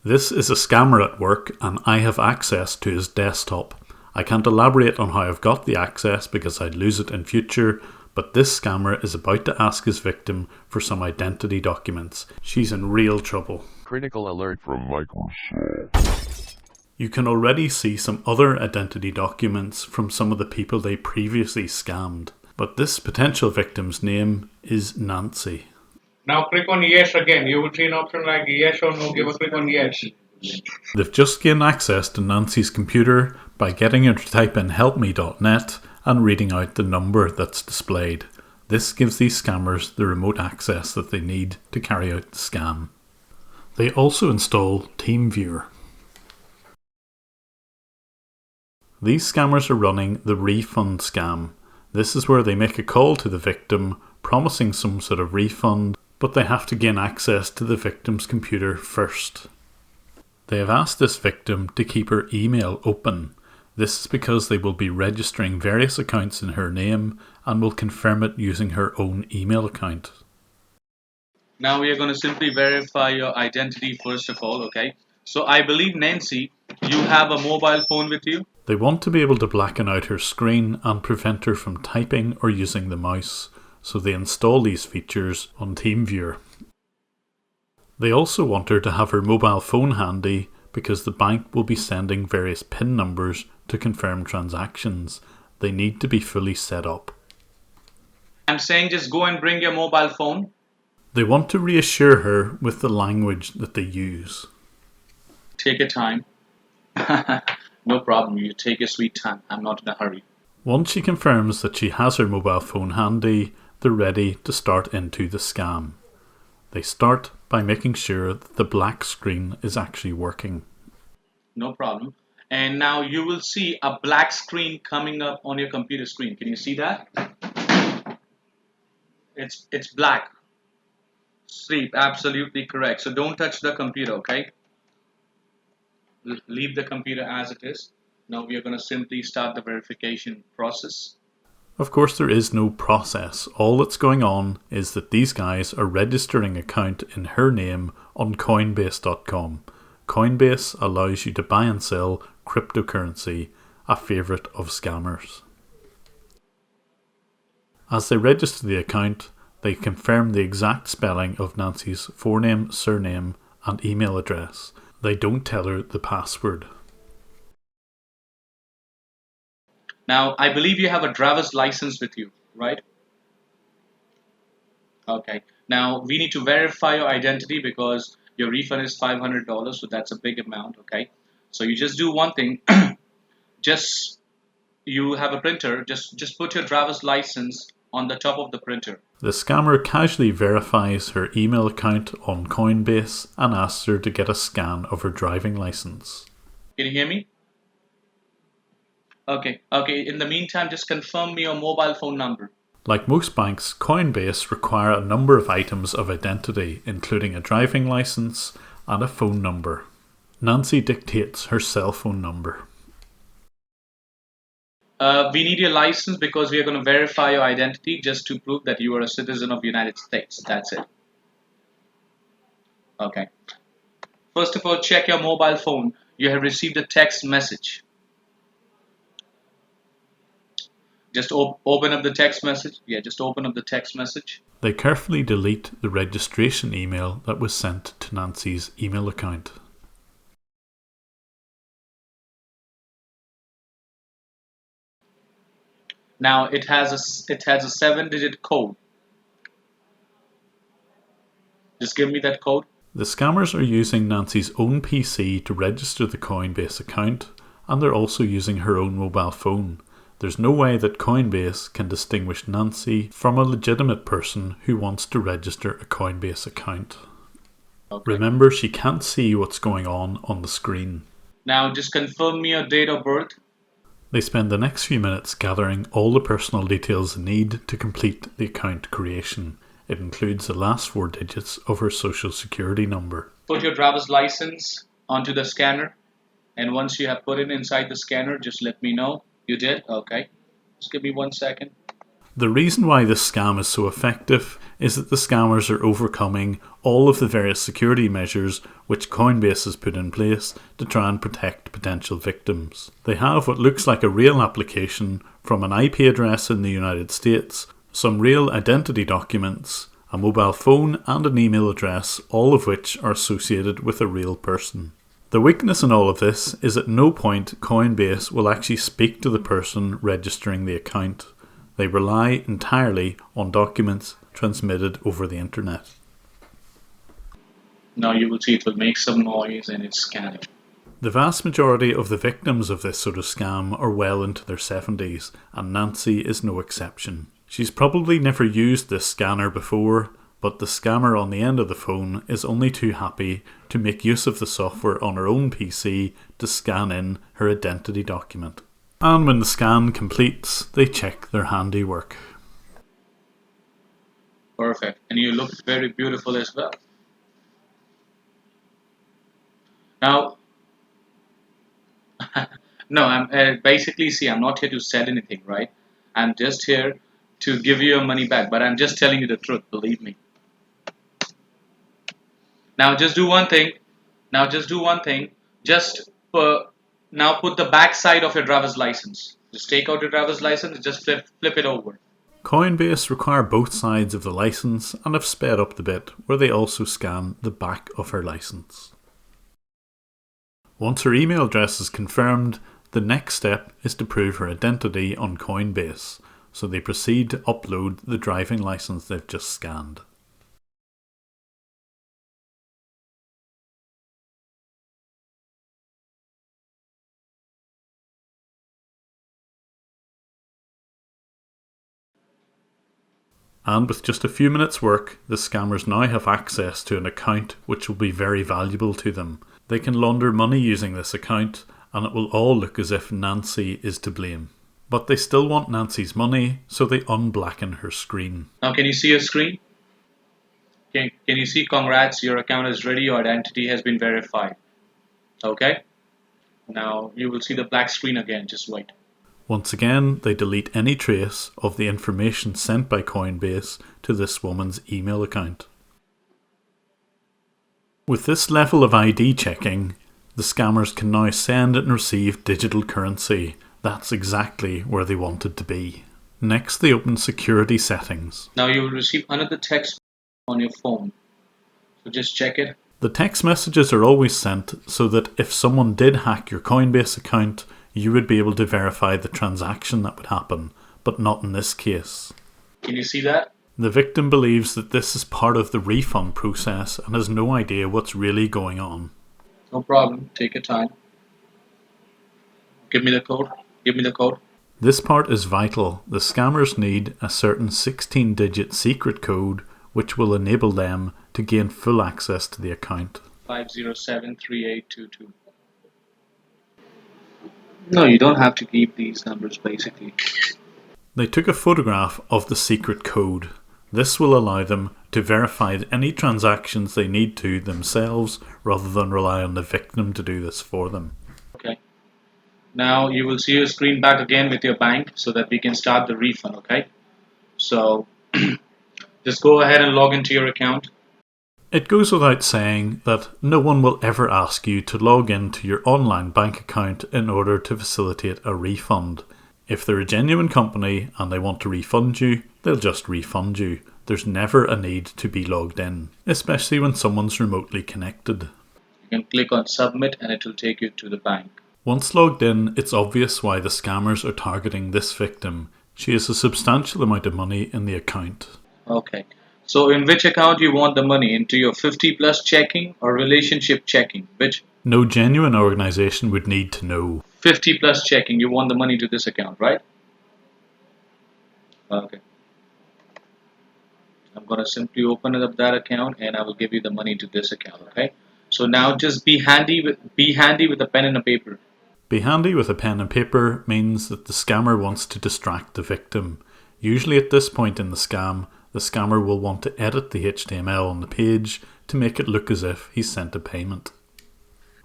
This is a scammer at work and I have access to his desktop. I can't elaborate on how I've got the access because I'd lose it in future, but this scammer is about to ask his victim for some identity documents. She's in real trouble. Critical alert from Microsoft. You can already see some other identity documents from some of the people they previously scammed, but this potential victim's name is Nancy. Now click on yes again. You will see an option like yes or no. Give a click on yes. They've just gained access to Nancy's computer by getting her to type in helpme.net and reading out the number that's displayed. This gives these scammers the remote access that they need to carry out the scam. They also install TeamViewer. These scammers are running the refund scam. This is where they make a call to the victim promising some sort of refund, but they have to gain access to the victim's computer first. They have asked this victim to keep her email open. This is because they will be registering various accounts in her name and will confirm it using her own email account. Now we are going to simply verify your identity first of all, okay? So I believe, Nancy, you have a mobile phone with you? They want to be able to blacken out her screen and prevent her from typing or using the mouse, so they install these features on TeamViewer. They also want her to have her mobile phone handy because the bank will be sending various PIN numbers to confirm transactions. They need to be fully set up. I'm saying just go and bring your mobile phone. They want to reassure her with the language that they use. Take your time. No problem, you take your sweet time. I'm not in a hurry. Once she confirms that she has her mobile phone handy, they're ready to start into the scam. They start by making sure that the black screen is actually working. No problem. And now you will see a black screen coming up on your computer screen. Can you see that? It's black. Sleep, absolutely correct. So don't touch the computer, okay? Leave the computer as it is. Now we are going to simply start the verification process. Of course, there is no process. All that's going on is that these guys are registering an account in her name on Coinbase.com. Coinbase allows you to buy and sell cryptocurrency, a favourite of scammers. As they register the account, they confirm the exact spelling of Nancy's forename, surname, and email address. They don't tell her the password. Now, I believe you have a driver's license with you, right? Okay. Now, we need to verify your identity because your refund is $500, so that's a big amount, okay? So you just do one thing. You have a printer, just put your driver's license on the top of the printer. The scammer casually verifies her email account on Coinbase and asks her to get a scan of her driving license. Can you hear me? Okay. In the meantime, just confirm me your mobile phone number. Like most banks, Coinbase require a number of items of identity, including a driving license and a phone number. Nancy dictates her cell phone number. We need your license because we are going to verify your identity just to prove that you are a citizen of the United States. That's it. Okay. First of all, check your mobile phone. You have received a text message. Just open up the text message. Yeah, just open up the text message. They carefully delete the registration email that was sent to Nancy's email account. Now it has a 7-digit code. Just give me that code. The scammers are using Nancy's own PC to register the Coinbase account, and they're also using her own mobile phone. There's no way that Coinbase can distinguish Nancy from a legitimate person who wants to register a Coinbase account. Okay. Remember, she can't see what's going on the screen. Now just confirm me your date of birth. They spend the next few minutes gathering all the personal details they need to complete the account creation. It includes the last 4 digits of her social security number. Put your driver's license onto the scanner, and once you have put it inside the scanner, just let me know. You did? Okay. Just give me 1 second. The reason why this scam is so effective is that the scammers are overcoming all of the various security measures which Coinbase has put in place to try and protect potential victims. They have what looks like a real application from an IP address in the United States, some real identity documents, a mobile phone and an email address, all of which are associated with a real person. The weakness in all of this is at no point Coinbase will actually speak to the person registering the account. They rely entirely on documents transmitted over the internet. Now you will see it will make some noise and it's scanning. The vast majority of the victims of this sort of scam are well into their 70s, and Nancy is no exception. She's probably never used this scanner before, but the scammer on the end of the phone is only too happy to make use of the software on her own PC to scan in her identity document. And when the scan completes, they check their handiwork. Perfect. And you look very beautiful as well. Now, no, I'm basically, see, I'm not here to sell anything, right? I'm just here to give you your money back, but I'm just telling you the truth, believe me. Now just do one thing. Now put the back side of your driver's license. Just take out your driver's license and just flip it over. Coinbase require both sides of the license and have sped up the bit where they also scan the back of her license. Once her email address is confirmed, the next step is to prove her identity on Coinbase, so they proceed to upload the driving license they've just scanned. And with just a few minutes' work, the scammers now have access to an account which will be very valuable to them. They can launder money using this account, and it will all look as if Nancy is to blame. But they still want Nancy's money, so they unblacken her screen. Now can you see your screen? Can you see congrats, your account is ready, your identity has been verified. Okay? Now you will see the black screen again, just wait. Once again, they delete any trace of the information sent by Coinbase to this woman's email account. With this level of ID checking, the scammers can now send and receive digital currency. That's exactly where they wanted to be. Next, they open security settings. Now you will receive another text on your phone. So just check it. The text messages are always sent so that if someone did hack your Coinbase account, you would be able to verify the transaction that would happen, but not in this case. Can you see that? The victim believes that this is part of the refund process and has no idea what's really going on. No problem, take your time. Give me the code. This part is vital. The scammers need a certain 16-digit secret code which will enable them to gain full access to the account. 5073822. No, you don't have to keep these numbers basically. They took a photograph of the secret code. This will allow them to verify any transactions they need to themselves rather than rely on the victim to do this for them. Okay. Now you will see your screen back again with your bank so that we can start the refund, okay? So just go ahead and log into your account. It goes without saying that no one will ever ask you to log into your online bank account in order to facilitate a refund. If they're a genuine company and they want to refund you, they'll just refund you. There's never a need to be logged in, especially when someone's remotely connected. You can click on submit and it will take you to the bank. Once logged in, it's obvious why the scammers are targeting this victim. She has a substantial amount of money in the account. Okay. So in which account you want the money? Into your 50 plus checking or relationship checking? Which? No genuine organisation would need to know. 50 plus checking. You want the money to this account, right? Okay. I'm going to simply open up that account and I will give you the money to this account, okay? So now just be handy with a pen and a paper. Be handy with a pen and paper means that the scammer wants to distract the victim. Usually at this point in the scammer will want to edit the HTML on the page to make it look as if he sent a payment.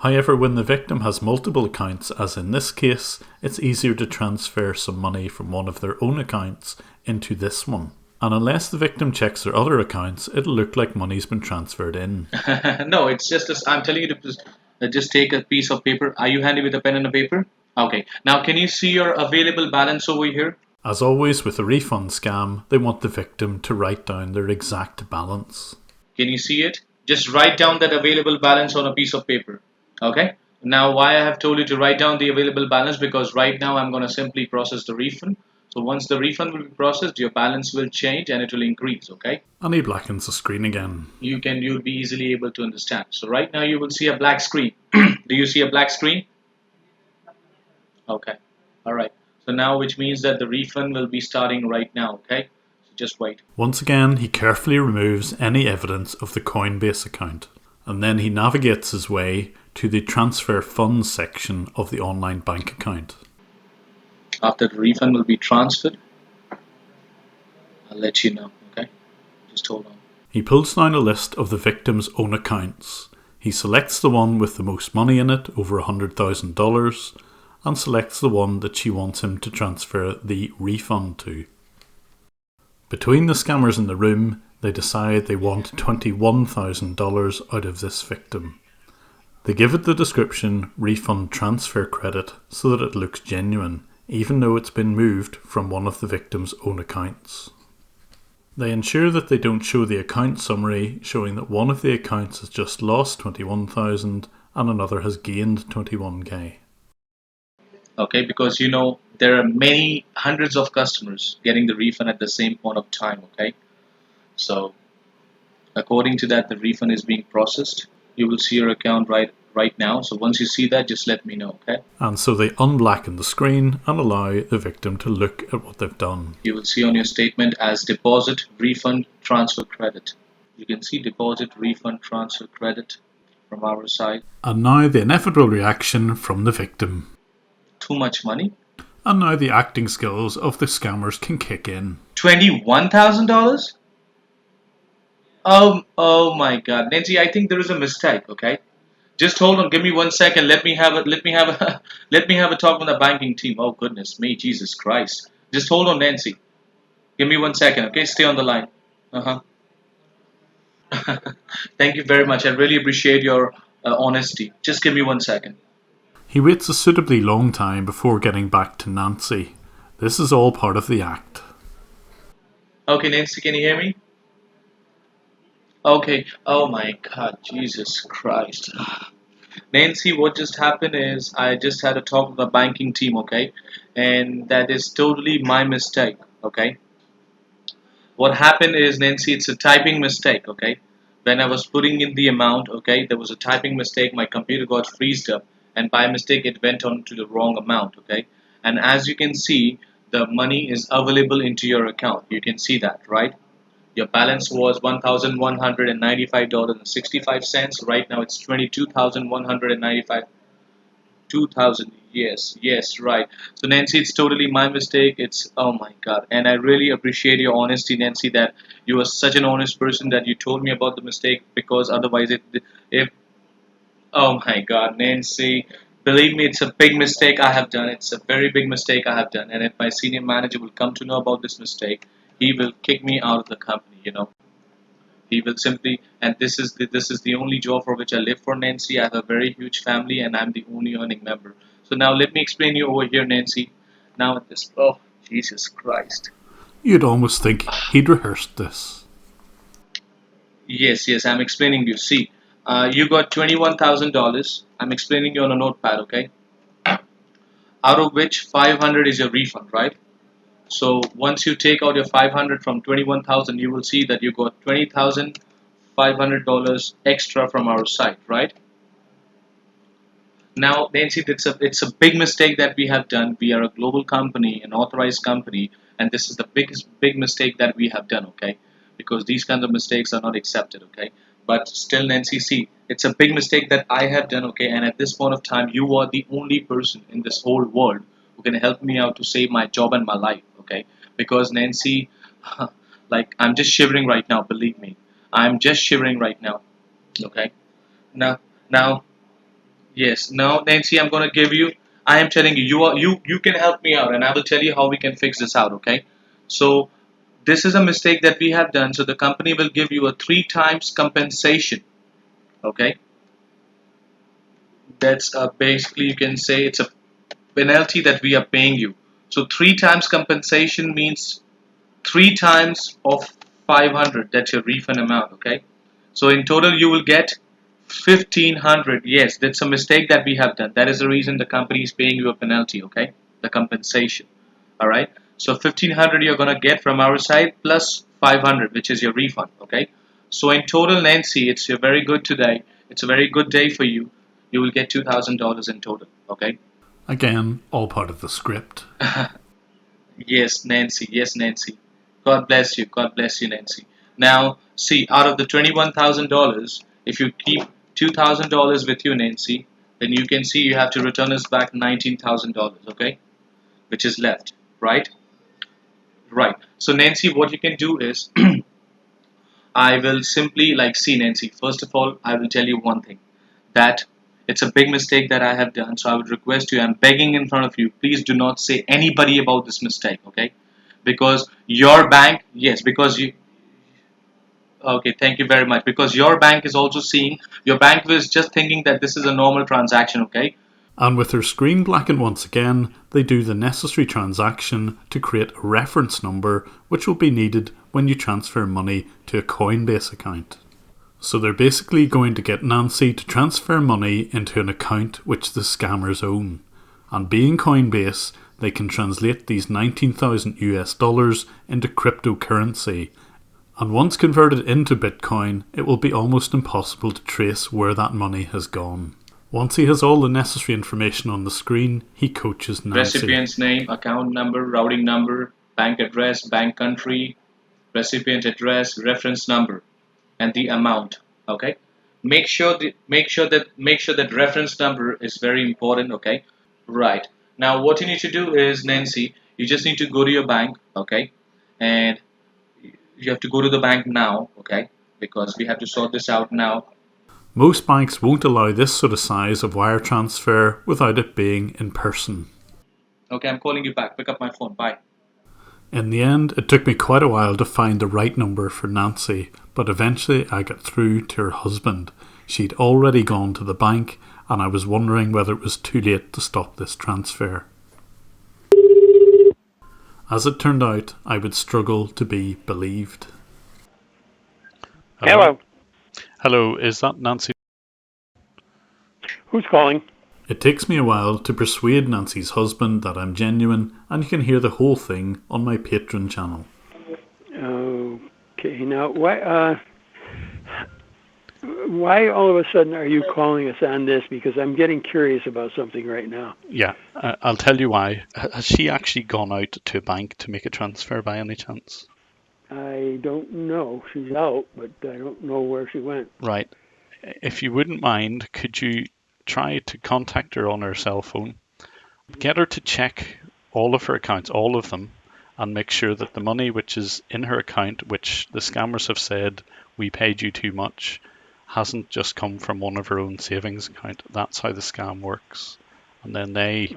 However, when the victim has multiple accounts, as in this case, it's easier to transfer some money from one of their own accounts into this one. And unless the victim checks their other accounts, it'll look like money's been transferred in. No, it's just I'm telling you to just take a piece of paper. Are you handy with a pen and a paper? Okay. Now, can you see your available balance over here? As always with a refund scam, they want the victim to write down their exact balance. Can you see it? Just write down that available balance on a piece of paper. Okay. Now, why I have told you to write down the available balance, because right now I'm going to simply process the refund. So once the refund will be processed, your balance will change and it will increase. Okay. And he blackens the screen again. You'll be easily able to understand. So right now you will see a black screen. Do you see a black screen? Okay. All right. So now, which means that the refund will be starting right now. Okay. So just wait. Once again, he carefully removes any evidence of the Coinbase account, and then he navigates his way to the transfer funds section of the online bank account. After the refund will be transferred, I'll let you know. Okay. Just hold on. He pulls down a list of the victim's own accounts. He selects the one with the most money in it, over $100,000, and selects the one that she wants him to transfer the refund to. Between the scammers in the room, they decide they want $21,000 out of this victim. They give it the description refund transfer credit so that it looks genuine, even though it's been moved from one of the victim's own accounts. They ensure that they don't show the account summary showing that one of the accounts has just lost $21,000 and another has gained $21K. Okay, because there are many hundreds of customers getting the refund at the same point of time. Okay, so according to that, the refund is being processed. You will see your account right now. So once you see that, just let me know. Okay. And so they unblacken the screen and allow the victim to look at what they've done. You will see on your statement as deposit, refund, transfer credit. You can see deposit, refund, transfer credit from our side. And now the inevitable reaction from the victim. Too much money. And now the acting skills of the scammers can kick in. $21,000? Oh my God, Nancy, I think there is a mistake. Okay, just hold on. Give me 1 second. Let me have a talk with the banking team. Oh goodness me, Jesus Christ. Just hold on, Nancy. Give me 1 second. Okay, stay on the line. Thank you very much. I really appreciate your honesty. Just give me 1 second. He waits a suitably long time before getting back to Nancy. This is all part of the act. Okay, Nancy, can you hear me? Okay. Oh my God, Jesus Christ. Nancy, what just happened is I just had a talk with the banking team, okay? And that is totally my mistake, okay? What happened is, Nancy, it's a typing mistake, okay? When I was putting in the amount, okay, there was a typing mistake. My computer got freezed up, and by mistake, it went on to the wrong amount, okay? And as you can see, the money is available into your account. You can see that, right? Your balance was $1,195.65. Right now it's 22,195. 2,000. Yes, right. So Nancy, it's totally my mistake. It's, oh my God, and I really appreciate your honesty, Nancy. That you are such an honest person that you told me about the mistake, because otherwise, if oh my God, Nancy, believe me, it's a big mistake I have done. It's a very big mistake I have done, and if my senior manager will come to know about this mistake, he will kick me out of the company. He will simply, and this is the only job for which I live for, Nancy. I have a very huge family, and I'm the only earning member. So now let me explain you over here, Nancy. Now this, oh Jesus Christ. You'd almost think he'd rehearsed this. Yes, I'm explaining you. See, you got $21,000. I'm explaining you on a notepad, okay? Out of which 500 is your refund, right? So once you take out your 500 from 21,000, you will see that you got $20,500 extra from our site, right? Now, Nancy, it's a big mistake that we have done. We are a global company, an authorized company, and this is the big mistake that we have done, okay? Because these kinds of mistakes are not accepted, okay? But still, Nancy, see, it's a big mistake that I have done, okay? And at this point of time, you are the only person in this whole world who can help me out to save my job and my life, okay? Because Nancy, like, I'm just shivering right now, believe me. I'm just shivering right now, okay? Now, Yes. Now, Nancy, I'm gonna give you. I am telling you, you can help me out, and I will tell you how we can fix this out. Okay. So this is a mistake that we have done. So the company will give you a three times compensation. Okay. That's basically you can say it's a penalty that we are paying you. So three times compensation means three times of 500. That's your refund amount. Okay. So in total you will get 1500. Yes, that's a mistake that we have done. That is the reason the company is paying you a penalty. Okay, the compensation. All right. So 1500 you're gonna get from our side plus 500, which is your refund. Okay. So in total, Nancy, it's a very good today. It's a very good day for you. You will get $2,000 in total. Okay. Again, all part of the script. Yes, Nancy. Yes, Nancy. God bless you. God bless you, Nancy. Now, see, out of the $21,000, if you keep $2,000 with you, Nancy, then you can see you have to return us back $19,000, okay? Which is left, right? Right. So, Nancy, what you can do is, I will simply, like, see, Nancy, first of all, I will tell you one thing that it's a big mistake that I have done. So, I would request you, I'm begging in front of you, please do not say anybody about this mistake, okay? Because your bank, yes, because you, okay, thank you very much, because your bank is also seeing, your bank was just thinking that this is a normal transaction, okay? And with their screen blackened once again, they do the necessary transaction to create a reference number which will be needed when you transfer money to a Coinbase account. So they're basically going to get Nancy to transfer money into an account which the scammers own. And being Coinbase, they can translate these 19,000 US dollars into cryptocurrency. And once converted into Bitcoin, it will be almost impossible to trace where that money has gone. Once he has all the necessary information on the screen, he coaches Nancy. Recipient's name, account number, routing number, bank address, bank country, recipient address, reference number, and the amount. Okay. Make sure that reference number is very important. Okay. Right. Now, what you need to do is, Nancy, you just need to go to your bank. Okay, and you have to go to the bank now. Okay, because we have to sort this out now. Most banks won't allow this sort of size of wire transfer without it being in person. Okay, I'm calling you back. Pick up my phone. Bye. In the end, it took me quite a while to find the right number for Nancy, but eventually I got through to her husband. She'd already gone to the bank, and I was wondering whether it was too late to stop this transfer. As it turned out, I would struggle to be believed. Hello. Hello, is that Nancy? Who's calling? It takes me a while to persuade Nancy's husband that I'm genuine, and you can hear the whole thing on my Patreon channel. Okay, now why all of a sudden are you calling us on this? Because I'm getting curious about something right now. Yeah, I'll tell you why. Has she actually gone out to a bank to make a transfer by any chance? I don't know. She's out, but I don't know where she went. Right. If you wouldn't mind, could you try to contact her on her cell phone? Get her to check all of her accounts, all of them, and make sure that the money which is in her account, which the scammers have said we paid you too much, hasn't just come from one of her own savings account. That's how the scam works. And then they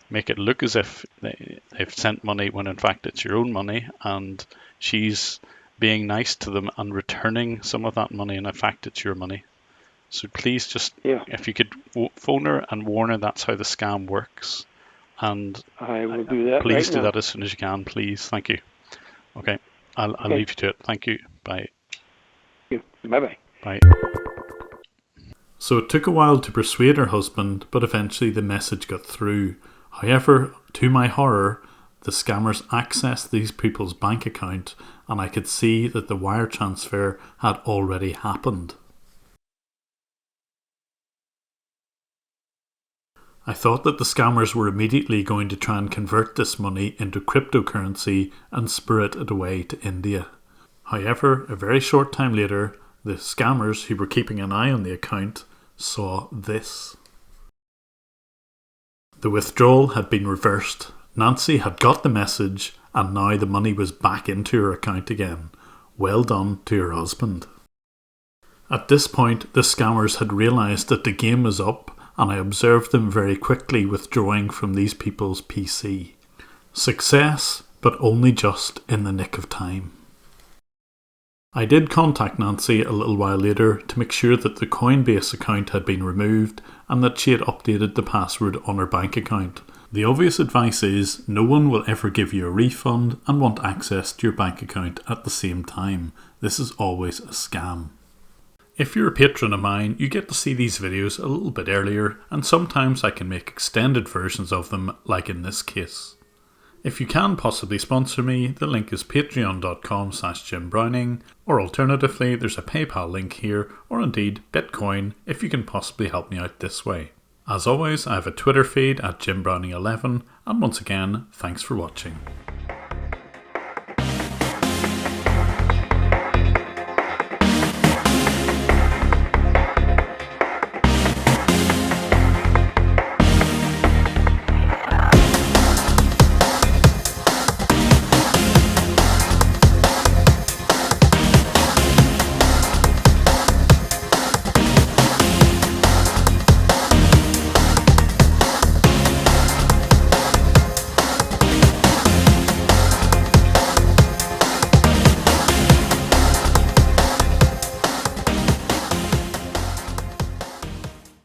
make it look as if they've sent money when in fact it's your own money, and she's being nice to them and returning some of that money, and in fact it's your money. So please just, if you could phone her and warn her that's how the scam works. And I will do that. Please right do now. that as soon as you can, please. Thank you. Okay, I'll leave you to it. Thank you. Bye. Bye-bye. Bye. So it took a while to persuade her husband, but eventually the message got through. However, to my horror, the scammers accessed these people's bank account, and I could see that the wire transfer had already happened. I thought that the scammers were immediately going to try and convert this money into cryptocurrency and spirit it away to India. However, a very short time later, the scammers who were keeping an eye on the account saw this. The withdrawal had been reversed. Nancy had got the message, and now the money was back into her account again. Well done to her husband. At this point, the scammers had realised that the game was up, and I observed them very quickly withdrawing from these people's PC. Success, but only just in the nick of time. I did contact Nancy a little while later to make sure that the Coinbase account had been removed and that she had updated the password on her bank account. The obvious advice is no one will ever give you a refund and want access to your bank account at the same time. This is always a scam. If you're a patron of mine, you get to see these videos a little bit earlier, and sometimes I can make extended versions of them, like in this case. If you can possibly sponsor me, the link is patreon.com/JimBrowning, or alternatively there's a PayPal link here, or indeed Bitcoin if you can possibly help me out this way. As always, I have a Twitter feed at JimBrowning11, and once again, thanks for watching.